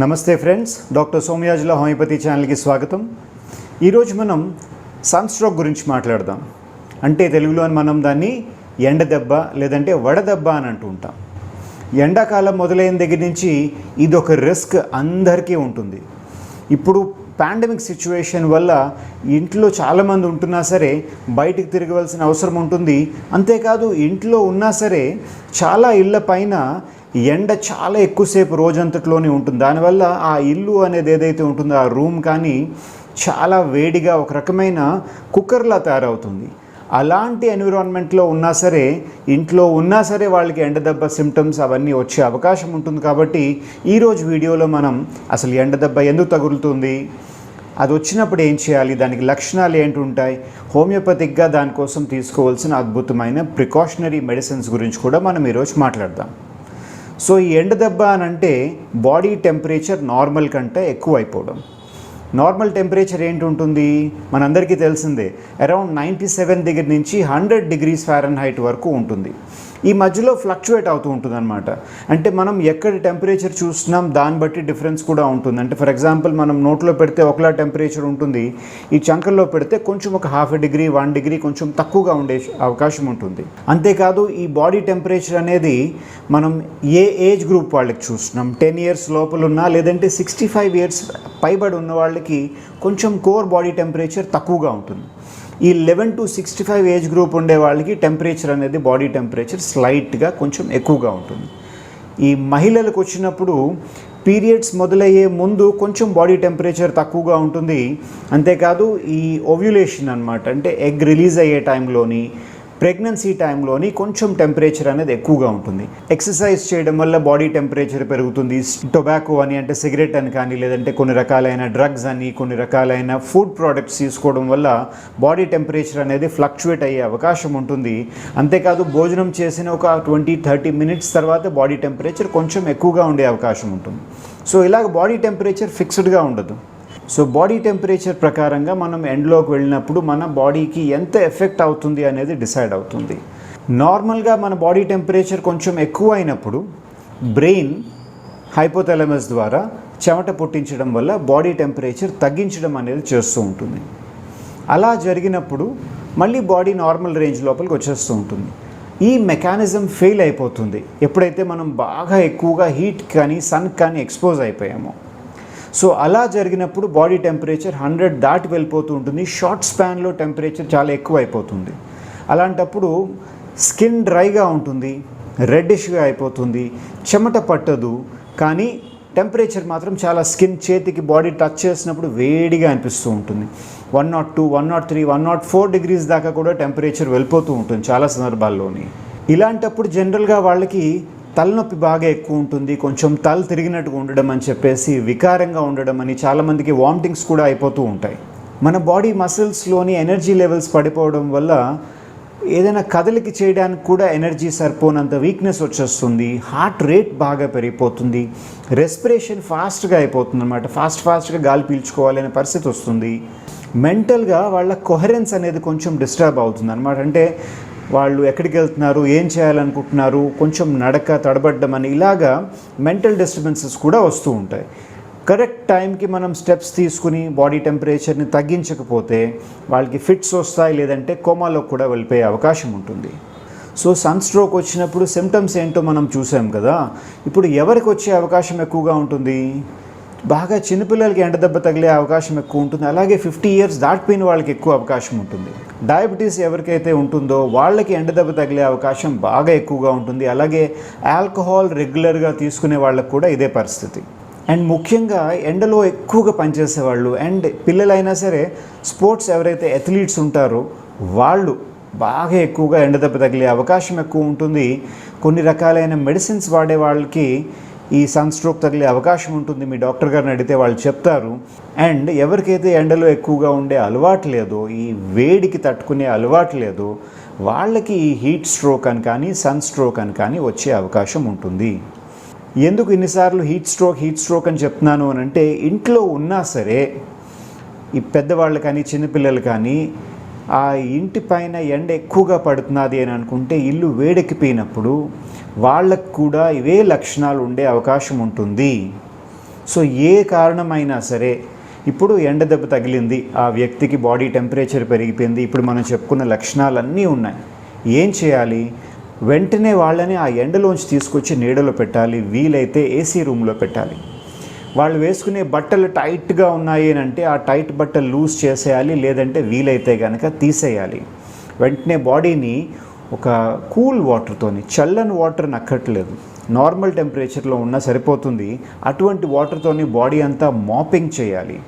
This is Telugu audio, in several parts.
నమస్తే ఫ్రెండ్స్, డాక్టర్ సోమయాజుల హోమియోపతి ఛానల్కి స్వాగతం. ఈరోజు మనం సన్ స్ట్రోక్ గురించి మాట్లాడదాం. అంటే తెలుగులో మనం దాన్ని ఎండ దెబ్బ లేదంటే వడదెబ్బ అని అంటూ ఉంటాం. ఎండాకాలం మొదలైన దగ్గర నుంచి ఇది ఒక రిస్క్ అందరికీ ఉంటుంది. ఇప్పుడు పాండమిక్ సిచ్యువేషన్ వల్ల ఇంట్లో చాలామంది ఉంటున్నా సరే బయటికి తిరగవలసిన అవసరం ఉంటుంది. అంతేకాదు ఇంట్లో ఉన్నా సరే చాలా ఇళ్ళ పైన ఎండ చాలా ఎక్కువసేపు రోజంతట్లోనే ఉంటుంది. దానివల్ల ఆ ఇల్లు అనేది ఏదైతే ఉంటుందో ఆ రూమ్ కానీ చాలా వేడిగా ఒక రకమైన కుక్కర్లా తయారవుతుంది. అలాంటి ఎన్విరాన్మెంట్లో ఉన్నా సరే ఇంట్లో ఉన్నా సరే వాళ్ళకి ఎండ దెబ్బ సిమ్టమ్స్ అవన్నీ వచ్చే అవకాశం ఉంటుంది. కాబట్టి ఈరోజు వీడియోలో మనం అసలు ఎండ దెబ్బ ఎందుకు తగులుతుంది, అది వచ్చినప్పుడు ఏం చేయాలి, దానికి లక్షణాలు ఏంటి ఉంటాయి, హోమియోపతిక్గా దానికోసం తీసుకోవాల్సిన అద్భుతమైన ప్రికాషనరీ మెడిసిన్స్ గురించి కూడా మనం ఈరోజు మాట్లాడదాం. సో ఈ ఎండ దెబ్బ అని అంటే బాడీ టెంపరేచర్ నార్మల్ కంటే ఎక్కువ అయిపోవడం. నార్మల్ టెంపరేచర్ ఏంటి ఉంటుంది మనందరికీ తెలిసిందే, అరౌండ్ 97 దగ్గర నుంచి 100 degrees Fahrenheit వరకు ఉంటుంది. ఈ మధ్యలో ఫ్లక్చువేట్ అవుతూ ఉంటుంది అనమాట. అంటే మనం ఎక్కడ టెంపరేచర్ చూస్తున్నాం దాన్ని బట్టి డిఫరెన్స్ కూడా ఉంటుంది. అంటే ఫర్ ఎగ్జాంపుల్ మనం నోట్లో పెడితే ఒకలా టెంపరేచర్ ఉంటుంది, ఈ చంకల్లో పెడితే కొంచెం ఒక 0.5 degree 1 degree కొంచెం తక్కువగా ఉండే అవకాశం ఉంటుంది. అంతేకాదు ఈ బాడీ టెంపరేచర్ అనేది మనం ఏ ఏజ్ గ్రూప్ వాళ్ళకి చూస్తున్నాం, 10 years లోపల ఉన్నా లేదంటే 65 years పైబడి ఉన్న వాళ్ళకి కొంచెం కోర్ బాడీ టెంపరేచర్ తక్కువగా ఉంటుంది. ఈ 11 to 65 ఏజ్ గ్రూప్ ఉండే వాళ్ళకి టెంపరేచర్ అనేది బాడీ టెంపరేచర్ స్లైట్గా కొంచెం ఎక్కువగా ఉంటుంది. ఈ మహిళలకు వచ్చినప్పుడు పీరియడ్స్ మొదలయ్యే ముందు కొంచెం బాడీ టెంపరేచర్ తక్కువగా ఉంటుంది. అంతేకాదు ఈ ఓవ్యులేషన్ అన్నమాట, అంటే ఎగ్ రిలీజ్ అయ్యే టైంలోని ప్రెగ్నెన్సీ టైంలోని కొంచెం టెంపరేచర్ అనేది ఎక్కువగా ఉంటుంది. ఎక్సర్సైజ్ చేయడం వల్ల బాడీ టెంపరేచర్ పెరుగుతుంది. టొబాకో అని అంటే సిగరెట్ అని కానీ లేదంటే కొన్ని రకాలైన డ్రగ్స్ అని కొన్ని రకాలైన ఫుడ్ ప్రోడక్ట్స్ తీసుకోవడం వల్ల బాడీ టెంపరేచర్ అనేది ఫ్లక్చువేట్ అయ్యే అవకాశం ఉంటుంది. అంతేకాదు భోజనం చేసిన ఒక 20-30 minutes తర్వాత బాడీ టెంపరేచర్ కొంచెం ఎక్కువగా ఉండే అవకాశం ఉంటుంది. సో ఇలాగ బాడీ టెంపరేచర్ ఫిక్స్డ్గా ఉండదు. సో బాడీ టెంపరేచర్ ప్రకారంగా మనం ఎండ్లోకి వెళ్ళినప్పుడు మన బాడీకి ఎంత ఎఫెక్ట్ అవుతుంది అనేది డిసైడ్ అవుతుంది. నార్మల్గా మన బాడీ టెంపరేచర్ కొంచెం ఎక్కువ అయినప్పుడు బ్రెయిన్ హైపోథాలమస్ ద్వారా చెమట పుట్టించడం వల్ల బాడీ టెంపరేచర్ తగ్గించడం అనేది చేస్తూ ఉంటుంది. అలా జరిగినప్పుడు మళ్ళీ బాడీ నార్మల్ రేంజ్ లోపలికి వచ్చేస్తూ ఉంటుంది. ఈ మెకానిజం ఫెయిల్ అయిపోతుంది ఎప్పుడైతే మనం బాగా ఎక్కువగా హీట్ కానీ సన్ కానీ ఎక్స్పోజ్ అయిపోయామో. సో అలా జరిగినప్పుడు బాడీ టెంపరేచర్ 100 దాటి వెళ్ళిపోతూ ఉంటుంది. షార్ట్ స్పాన్లో టెంపరేచర్ చాలా ఎక్కువ అయిపోతుంది. అలాంటప్పుడు స్కిన్ డ్రైగా ఉంటుంది, రెడ్డిష్గా అయిపోతుంది, చెమట పట్టదు, కానీ టెంపరేచర్ మాత్రం చాలా స్కిన్ చేతికి బాడీ టచ్ చేసినప్పుడు వేడిగా అనిపిస్తూ ఉంటుంది. 102, 103, 104 degrees దాకా కూడా టెంపరేచర్ వెళ్ళిపోతూ ఉంటుంది చాలా సందర్భాల్లోని. ఇలాంటప్పుడు జనరల్గా వాళ్ళకి తలనొప్పి బాగా ఎక్కువ ఉంటుంది, కొంచెం తల తిరిగినట్టుగా ఉండడం అని చెప్పేసి వికారంగా ఉండడం అని, చాలామందికి వామిటింగ్స్ కూడా అయిపోతూ ఉంటాయి. మన బాడీ మసిల్స్లోని ఎనర్జీ లెవెల్స్ పడిపోవడం వల్ల ఏదైనా కదలిక చేయడానికి కూడా ఎనర్జీ సరిపోనంత వీక్నెస్ వచ్చేస్తుంది. హార్ట్ రేట్ బాగా పెరిగిపోతుంది, రెస్పిరేషన్ ఫాస్ట్గా అయిపోతుంది అన్నమాట, ఫాస్ట్గా గాలి పీల్చుకోవాలనే పరిస్థితి వస్తుంది. మెంటల్గా వాళ్ళ కొహరెన్స్ అనేది కొంచెం డిస్టర్బ్ అవుతుంది అన్నమాట. అంటే వాళ్ళు ఎక్కడికి వెళ్తున్నారు, ఏం చేయాలనుకుంటున్నారు, కొంచెం నడక తడబడ్డం అని ఇలాగా మెంటల్ డిస్టర్బెన్సెస్ కూడా వస్తూ ఉంటాయి. కరెక్ట్ టైంకి మనం స్టెప్స్ తీసుకుని బాడీ టెంపరేచర్ని తగ్గించకపోతే వాళ్ళకి ఫిట్స్ వస్తాయి, లేదంటే కోమాలో కూడా వెళ్ళిపోయే అవకాశం ఉంటుంది. సో సన్ స్ట్రోక్ వచ్చినప్పుడు సిమ్టమ్స్ ఏంటో మనం చూసాం కదా. ఇప్పుడు ఎవరికి వచ్చే అవకాశం ఎక్కువగా ఉంటుంది, బాగా చిన్నపిల్లలకి ఎండ దెబ్బ తగిలే అవకాశం ఎక్కువ ఉంటుంది. అలాగే 50 years దాటిపోయిన వాళ్ళకి ఎక్కువ అవకాశం ఉంటుంది. డయాబెటీస్ ఎవరికైతే ఉంటుందో వాళ్ళకి ఎండ దెబ్బ తగిలే అవకాశం బాగా ఎక్కువగా ఉంటుంది. అలాగే ఆల్కహాల్ రెగ్యులర్గా తీసుకునే వాళ్ళకు కూడా ఇదే పరిస్థితి. అండ్ ముఖ్యంగా ఎండలో ఎక్కువగా పనిచేసేవాళ్ళు అండ్ పిల్లలైనా సరే స్పోర్ట్స్ ఎవరైతే అథ్లీట్స్ ఉంటారో వాళ్ళు బాగా ఎక్కువగా ఎండ దెబ్బ తగిలే అవకాశం ఎక్కువ ఉంటుంది. కొన్ని రకాలైన మెడిసిన్స్ వాడే వాళ్ళకి ఈ సన్ స్ట్రోక్ తగిలే అవకాశం ఉంటుంది. మీ డాక్టర్ గారిని అడిగితే వాళ్ళు చెప్తారు. అండ్ ఎవరికైతే ఎండలో ఎక్కువగా ఉండే అలవాటు లేదో, ఈ వేడికి తట్టుకునే అలవాటు లేదో వాళ్ళకి ఈ హీట్ స్ట్రోక్ అని కానీ సన్ స్ట్రోక్ అని కానీ వచ్చే అవకాశం ఉంటుంది. ఎందుకు ఇన్నిసార్లు హీట్ స్ట్రోక్ అని చెప్తున్నాను అని అంటే, ఇంట్లో ఉన్నా సరే ఈ పెద్దవాళ్ళు కానీ చిన్నపిల్లలు కానీ ఆ ఇంటి పైన ఎండ ఎక్కువగా పడుతున్నది అని అనుకుంటే ఇల్లు వేడెక్కిపోయినప్పుడు వాళ్ళకు కూడా ఇవే లక్షణాలు ఉండే అవకాశం ఉంటుంది. సో ఏ కారణమైనా సరే, ఇప్పుడు ఎండ దెబ్బ తగిలింది, ఆ వ్యక్తికి బాడీ టెంపరేచర్ పెరిగిపోయింది, ఇప్పుడు మనం చెప్పుకున్న లక్షణాలన్నీ ఉన్నాయి. ఏం చేయాలి? వెంటనే వాళ్ళని ఆ ఎండలోంచి తీసుకొచ్చి నీడలో పెట్టాలి, వీలైతే ఏసీ రూమ్లో పెట్టాలి. వాళ్ళు వేసుకునే బట్టలు టైట్గా ఉన్నాయి అని అంటే ఆ టైట్ బట్టలు లూజ్ చేసేయాలి, లేదంటే వీలైతే కనుక తీసేయాలి. వెంటనే బాడీని ఒక కూల్ వాటర్తోని, చల్లని వాటర్ నక్కట్లేదు, నార్మల్ టెంపరేచర్లో ఉన్నా సరిపోతుంది, అటువంటి వాటర్తోని బాడీ అంతా మాపింగ్ చేయాలి.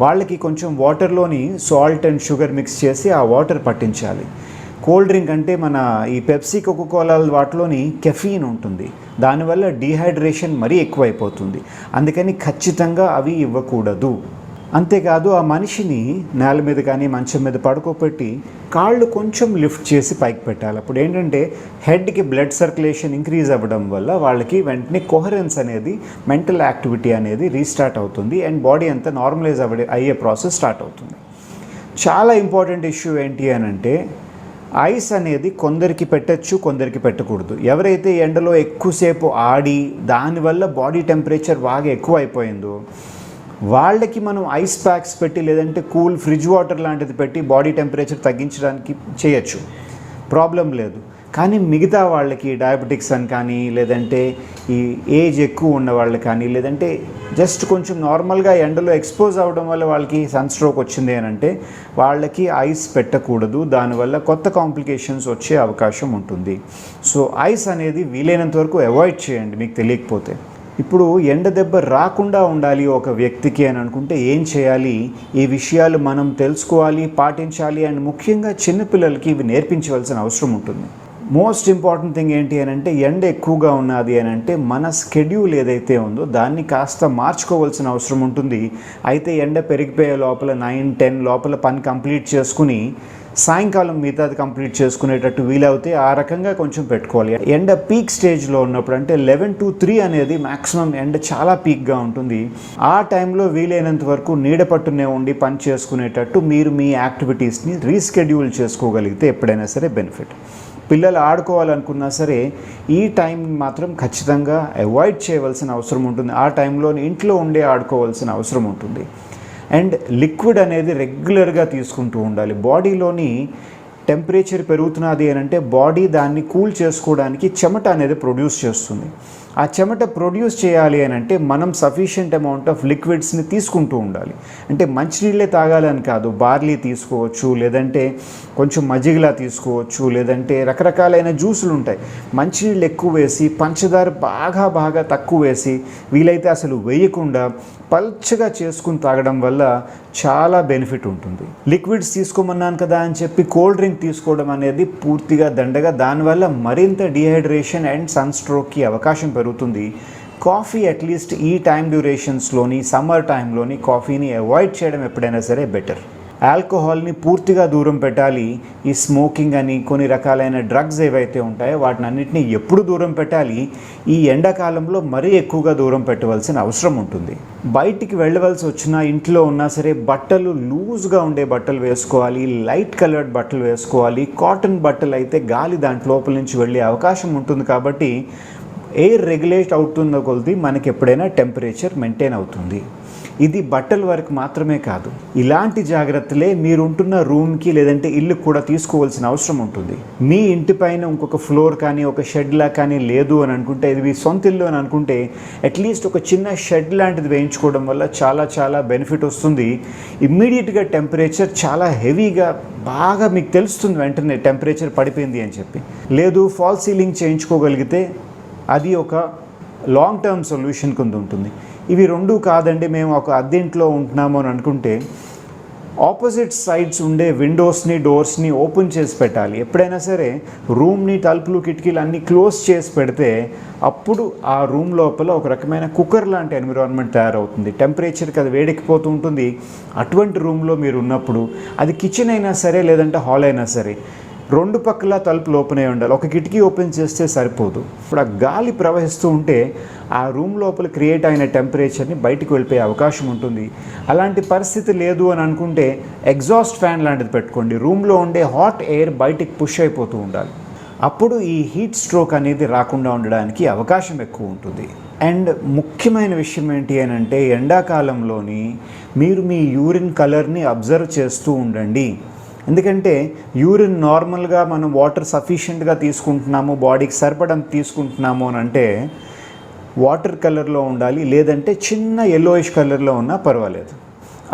వాళ్ళకి కొంచెం వాటర్లోని సాల్ట్ అండ్ షుగర్ మిక్స్ చేసి ఆ వాటర్ పట్టించాలి. కోల్డ్ డ్రింక్ అంటే మన ఈ పెప్సీ, కోకోకోలా వాటిలోని కెఫీన్ ఉంటుంది, దానివల్ల డీహైడ్రేషన్ మరీ ఎక్కువైపోతుంది. అందుకని ఖచ్చితంగా అవి ఇవ్వకూడదు. అంతేకాదు ఆ మనిషిని నేల మీద కానీ మంచం మీద పడుకోబెట్టి కాళ్ళు కొంచెం లిఫ్ట్ చేసి పైకి పెట్టాలి. అప్పుడు ఏంటంటే హెడ్కి బ్లడ్ సర్క్యులేషన్ ఇంక్రీజ్ అవ్వడం వల్ల వాళ్ళకి వెంటనే కోహరెన్స్ అనేది, మెంటల్ యాక్టివిటీ అనేది రీస్టార్ట్ అవుతుంది అండ్ బాడీ అంతా నార్మలైజ్ అయ్యే ప్రాసెస్ స్టార్ట్ అవుతుంది. చాలా ఇంపార్టెంట్ ఇష్యూ ఏంటి అని అంటే ఐస్ అనేది కొందరికి పెట్టచ్చు, కొందరికి పెట్టకూడదు. ఎవరైతే ఎండలో ఎక్కువసేపు ఆడి దానివల్ల బాడీ టెంపరేచర్ బాగా ఎక్కువ అయిపోయిందో వాళ్ళకి మనం ఐస్ ప్యాక్స్ పెట్టి, లేదంటే కూల్ ఫ్రిడ్జ్ వాటర్ లాంటిది పెట్టి బాడీ టెంపరేచర్ తగ్గించడానికి చేయొచ్చు, ప్రాబ్లం లేదు. కానీ మిగతా వాళ్ళకి డయాబెటిక్స్ అని కానీ, లేదంటే ఈ ఏజ్ ఎక్కువ ఉన్న వాళ్ళు కానీ, లేదంటే జస్ట్ కొంచెం నార్మల్గా ఎండలో ఎక్స్పోజ్ అవ్వడం వల్ల వాళ్ళకి సన్ స్ట్రోక్ వచ్చింది అని అంటే వాళ్ళకి ఐస్ పెట్టకూడదు, దానివల్ల కొత్త కాంప్లికేషన్స్ వచ్చే అవకాశం ఉంటుంది. సో ఐస్ అనేది వీలైనంత వరకు అవాయిడ్ చేయండి మీకు తెలియకపోతే. ఇప్పుడు ఎండ దెబ్బ రాకుండా ఉండాలి ఒక వ్యక్తికి అని అనుకుంటే ఏం చేయాలి? ఈ విషయాలు మనం తెలుసుకోవాలి, పాటించాలి అండ్ ముఖ్యంగా చిన్నపిల్లలకి ఇవి నేర్పించవలసిన అవసరం ఉంటుంది. మోస్ట్ ఇంపార్టెంట్ థింగ్ ఏంటి అని అంటే ఎండ ఎక్కువగా ఉన్నది అని అంటే మన స్కెడ్యూల్ ఏదైతే ఉందో దాన్ని కాస్త మార్చుకోవాల్సిన అవసరం ఉంటుంది. అయితే ఎండ పెరిగిపోయే లోపల 9-10 లోపల పని కంప్లీట్ చేసుకుని సాయంకాలం మిగతాది కంప్లీట్ చేసుకునేటట్టు వీలవుతే ఆ రకంగా కొంచెం పెట్టుకోవాలి. ఎండ పీక్ స్టేజ్లో ఉన్నప్పుడు అంటే 11 to 3 అనేది మ్యాక్సిమం ఎండ చాలా పీక్గా ఉంటుంది. ఆ టైంలో వీలైనంత వరకు నీడ పట్టునే ఉండి పని చేసుకునేటట్టు మీరు మీ యాక్టివిటీస్ని రీస్కెడ్యూల్ చేసుకోగలిగితే ఎప్పుడైనా సరే బెనిఫిట్. పిల్లలు ఆడుకోవాలనుకున్నా సరే ఈ టైం మాత్రం ఖచ్చితంగా అవాయిడ్ చేయవలసిన అవసరం ఉంటుంది. ఆ టైంలో ఇంట్లో ఉండే ఆడుకోవాల్సిన అవసరం ఉంటుంది. అండ్ లిక్విడ్ అనేది రెగ్యులర్గా తీసుకుంటూ ఉండాలి. బాడీలోని టెంపరేచర్ పెరుగుతున్నది అని అంటే బాడీ దాన్ని కూల్ చేసుకోవడానికి చెమట అనేది ప్రొడ్యూస్ చేస్తుంది. ఆ చెమట ప్రొడ్యూస్ చేయాలి అని అంటే మనం సఫిషియంట్ అమౌంట్ ఆఫ్ లిక్విడ్స్ని తీసుకుంటూ ఉండాలి. అంటే మంచినీళ్ళే తాగాలని కాదు, బార్లీ తీసుకోవచ్చు, లేదంటే కొంచెం మజ్జిగలా తీసుకోవచ్చు, లేదంటే రకరకాలైన జ్యూసులు ఉంటాయి. మంచినీళ్ళు ఎక్కువ వేసి పంచదార బాగా తక్కువ వేసి వీలైతే అసలు వేయకుండా పల్చగా చేసుకుని తాగడం వల్ల చాలా బెనిఫిట్ ఉంటుంది. లిక్విడ్స్ తీసుకోమన్నాను కదా అని చెప్పి కోల్డ్ డ్రింక్ తీసుకోవడం అనేది పూర్తిగా దండగా, దానివల్ల మరింత డీహైడ్రేషన్ అండ్ సన్ స్ట్రోక్కి అవకాశం పెరుగుతుంది. కాఫీ అట్లీస్ట్ ఈ టైం డ్యూరేషన్స్లోని సమ్మర్ టైంలోని కాఫీని అవాయిడ్ చేయడం ఎప్పుడైనా సరే బెటర్. ఆల్కహాల్ని పూర్తిగా దూరం పెట్టాలి. ఈ స్మోకింగ్ అని కొన్ని రకాలైన డ్రగ్స్ ఏవైతే ఉంటాయో వాటిని అన్నింటినీ ఎప్పుడు దూరం పెట్టాలి? ఈ ఎండాకాలంలో మరీ ఎక్కువగా దూరం పెట్టవలసిన అవసరం ఉంటుంది. బయటికి వెళ్ళవలసి వచ్చినా ఇంట్లో ఉన్నా సరే బట్టలు లూజ్గా ఉండే బట్టలు వేసుకోవాలి, లైట్ కలర్డ్ బట్టలు వేసుకోవాలి. కాటన్ బట్టలు అయితే గాలి దాంట్ లోపల నుంచి వెళ్ళే అవకాశం ఉంటుంది కాబట్టి ఎయిర్ రెగ్యులేట్ అవుతున్న కొద్దీ మనకి ఎప్పుడైనా టెంపరేచర్ మెయింటైన్ అవుతుంది. ఇది బట్టల వరకు మాత్రమే కాదు, ఇలాంటి జాగ్రత్తలే మీరుంటున్న రూమ్కి లేదంటే ఇల్లుకి కూడా తీసుకోవాల్సిన అవసరం ఉంటుంది. మీ ఇంటి పైన ఇంకొక ఫ్లోర్ కానీ ఒక షెడ్లా కానీ లేదు అని అనుకుంటే, ఇది మీ సొంత ఇల్లు అని అనుకుంటే అట్లీస్ట్ ఒక చిన్న షెడ్ లాంటిది వేయించుకోవడం వల్ల చాలా బెనిఫిట్ వస్తుంది. ఇమ్మీడియట్గా టెంపరేచర్ చాలా హెవీగా బాగా మీకు తెలుస్తుంది వెంటనే టెంపరేచర్ పడిపోయింది అని చెప్పి. లేదు ఫాల్ సీలింగ్ చేయించుకోగలిగితే అది ఒక లాంగ్ టర్మ్ సొల్యూషన్ కింద ఉంటుంది. ఇవి రెండు కాదండి, మేము ఒక అద్దెంట్లో ఉంటున్నాము అని అనుకుంటే ఆపోజిట్ సైడ్స్ ఉండే విండోస్ని డోర్స్ని ఓపెన్ చేసి పెట్టాలి. ఎప్పుడైనా సరే రూమ్ని తలుపులు కిటికీలు అన్నీ క్లోజ్ చేసి పెడితే అప్పుడు ఆ రూమ్ లోపల ఒక రకమైన కుక్కర్ లాంటి ఎన్విరాన్మెంట్ తయారవుతుంది. టెంపరేచర్కి అది వేడెక్కిపోతూ ఉంటుంది. అటువంటి రూమ్లో మీరు ఉన్నప్పుడు అది కిచెన్ అయినా సరే లేదంటే హాల్ అయినా సరే రెండు పక్కల తలుపులు ఓపెన్ అయి ఉండాలి. ఒక కిటికీ ఓపెన్ చేస్తే సరిపోదు. ఇప్పుడు ఆ గాలి ప్రవహిస్తూ ఉంటే ఆ రూమ్ లోపల క్రియేట్ అయిన టెంపరేచర్ని బయటికి వెళ్ళిపోయే అవకాశం ఉంటుంది. అలాంటి పరిస్థితి లేదు అని అనుకుంటే ఎగ్జాస్ట్ ఫ్యాన్ లాంటిది పెట్టుకోండి. రూమ్లో ఉండే హాట్ ఎయిర్ బయటికి పుష్ అయిపోతూ ఉండాలి. అప్పుడు ఈ హీట్ స్ట్రోక్ అనేది రాకుండా ఉండడానికి అవకాశం ఎక్కువ ఉంటుంది. అండ్ ముఖ్యమైన విషయం ఏంటి అని అంటే ఎండాకాలంలోని మీరు మీ యూరిన్ కలర్ని అబ్జర్వ్ చేస్తూ ఉండండి. ఎందుకంటే యూరిన్ నార్మల్గా మనం వాటర్ సఫిషియెంట్గా తీసుకుంటున్నాము, బాడీకి సరిపడం తీసుకుంటున్నాము అని అంటే వాటర్ కలర్లో ఉండాలి, లేదంటే చిన్న ఎల్లోయిష్ కలర్లో ఉన్నా పర్వాలేదు.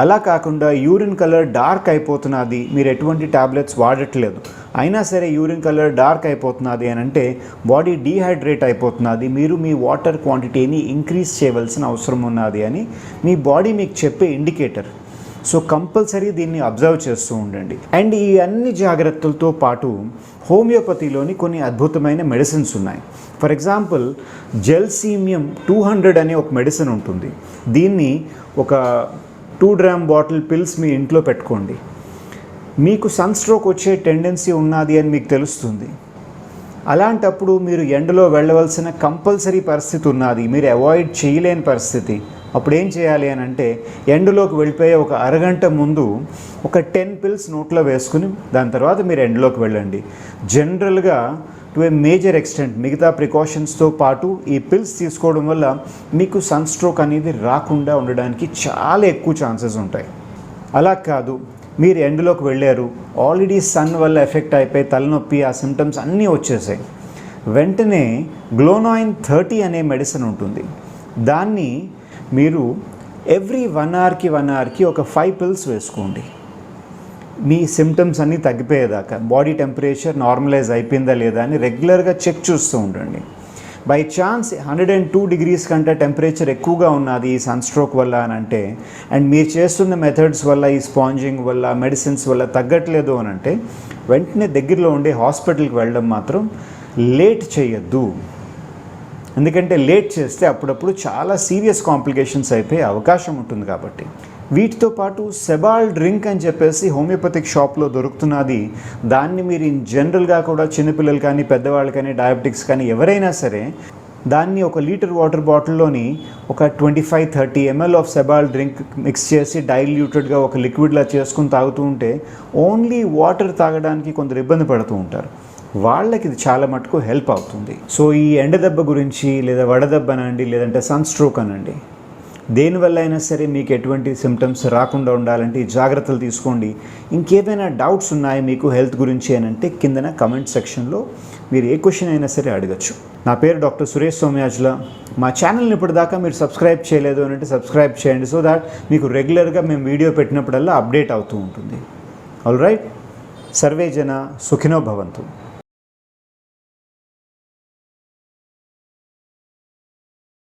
అలా కాకుండా యూరిన్ కలర్ డార్క్ అయిపోతున్నది, మీరు ఎటువంటి టాబ్లెట్స్ వాడట్లేదు, అయినా సరే యూరిన్ కలర్ డార్క్ అయిపోతున్నది అని అంటే బాడీ డీహైడ్రేట్ అయిపోతున్నది, మీరు మీ వాటర్ క్వాంటిటీని ఇంక్రీజ్ చేయవలసిన అవసరం ఉన్నది అని మీ బాడీ మీకు చెప్పే ఇండికేటర్. సో కంపల్సరీ దీన్ని అబ్జర్వ్ చేస్తూ ఉండండి. అండ్ ఈ అన్ని జాగ్రత్తలతో పాటు హోమియోపతిలోని కొన్ని అద్భుతమైన మెడిసిన్స్ ఉన్నాయి. ఫర్ ఎగ్జాంపుల్ జెల్సీమియం 200 అనే ఒక మెడిసిన్ ఉంటుంది. దీన్ని ఒక 2 గ్రామ్ బాటిల్ పిల్స్ మీ ఇంట్లో పెట్టుకోండి. మీకు సన్ స్ట్రోక్ వచ్చే టెండెన్సీ ఉన్నది అని మీకు తెలుస్తుంది. అలాంటప్పుడు మీరు ఎండలో వెళ్ళవలసిన కంపల్సరీ పరిస్థితి ఉన్నది, మీరు అవాయిడ్ చేయలేని పరిస్థితి. అప్పుడు ఏం చేయాలి అని అంటే ఎండలోకి వెళ్ళిపోయే ఒక అరగంట ముందు ఒక 10 పిల్స్ నోట్లో వేసుకుని దాని తర్వాత మీరు ఎండలోకి వెళ్ళండి. జనరల్గా టు ఏ మేజర్ ఎక్స్టెంట్ మిగతా ప్రికాషన్స్తో పాటు ఈ పిల్స్ తీసుకోవడం వల్ల మీకు సన్ స్ట్రోక్ అనేది రాకుండా ఉండడానికి చాలా ఎక్కువ ఛాన్సెస్ ఉంటాయి. అలా కాదు, మీరు ఎండలోకి వెళ్ళారు, ఆల్రెడీ సన్ వల్ల ఎఫెక్ట్ అయిపోయి తలనొప్పి ఆ సిమ్టమ్స్ అన్నీ వచ్చేసాయి, వెంటనే గ్లోనాయిన్ 30 అనే మెడిసిన్ ఉంటుంది. దాన్ని మీరు ఎవ్రీ 1 అవర్కి ఒక 5 పిల్స్ వేసుకోండి. మీ సిమ్టమ్స్ అన్నీ తగ్గిపోయేదాకా, బాడీ టెంపరేచర్ నార్మలైజ్ అయిపోయిందా లేదా అని రెగ్యులర్గా చెక్ చూస్తూ ఉండండి. బై ఛాన్స్ 102 డిగ్రీస్ కంటే టెంపరేచర్ ఎక్కువగా ఉన్నది ఈ సన్ స్ట్రోక్ వల్ల అని అంటే, అండ్ మీరు చేస్తున్న మెథడ్స్ వల్ల, ఈ స్పాంజింగ్ వల్ల, మెడిసిన్స్ వల్ల తగ్గట్లేదు అని అంటే వెంటనే దగ్గరలో ఉండే హాస్పిటల్కి వెళ్ళడం మాత్రం లేట్ చేయొద్దు. ఎందుకంటే లేట్ చేస్తే అప్పుడప్పుడు చాలా సీరియస్ కాంప్లికేషన్స్ అయిపోయే అవకాశం ఉంటుంది. కాబట్టి వీటితో పాటు సెబాల్ డ్రింక్ అని చెప్పేసి హోమియోపతిక్ షాప్లో దొరుకుతున్నది. దాన్ని మీరు ఇన్ జనరల్గా కూడా చిన్నపిల్లలు కానీ, పెద్దవాళ్ళు కానీ, డయాబెటిక్స్ కానీ ఎవరైనా సరే దాన్ని 1 లీటర్ వాటర్ బాటిల్లోని ఒక 25-30 ml ఆఫ్ సెబాల్ డ్రింక్ మిక్స్ చేసి డైల్యూటెడ్గా ఒక లిక్విడ్లా చేసుకుని తాగుతూ ఉంటే ఓన్లీ వాటర్ తాగడానికి కొందరు ఇబ్బంది పడుతూ ఉంటారు, వాళ్ళకి ఇది చాలా మటుకు హెల్ప్ అవుతుంది. సో ఈ ఎండదెబ్బ గురించి, లేదా వడదెబ్బ అనండి, లేదంటే సన్ స్ట్రోక్ అనండి, దేనివల్ల అయినా సరే మీకు ఎటువంటి సిమ్టమ్స్ రాకుండా ఉండాలంటే ఈ జాగ్రత్తలు తీసుకోండి. ఇంకేదైనా డౌట్స్ ఉన్నాయి మీకు హెల్త్ గురించి అని అంటే కిందన కమెంట్ సెక్షన్లో మీరు ఏ క్వశ్చన్ అయినా సరే అడగచ్చు. నా పేరు డాక్టర్ సురేష్ సోమయాజుల. మా ఛానల్ని ఇప్పటిదాకా మీరు సబ్స్క్రైబ్ చేయలేదు అని అంటే సబ్స్క్రైబ్ చేయండి, సో దాట్ మీకు రెగ్యులర్గా మేము వీడియో పెట్టినప్పుడల్లా అప్డేట్ అవుతూ ఉంటుంది. ఆల్ రైట్, సర్వే జన సుఖినో భవంతు.